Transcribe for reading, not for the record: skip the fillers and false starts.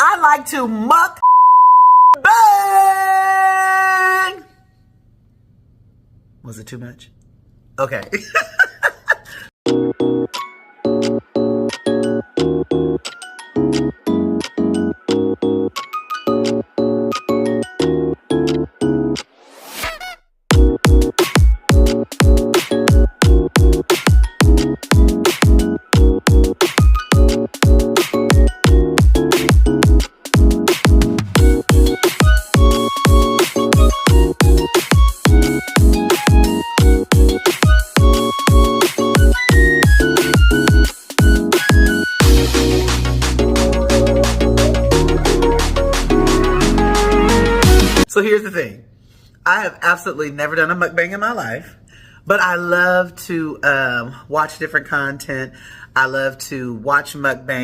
I like to mukbang. Was it too much? Okay. So here's the thing. I have absolutely never done a mukbang in my life, but I love to watch different content. I love to watch mukbang.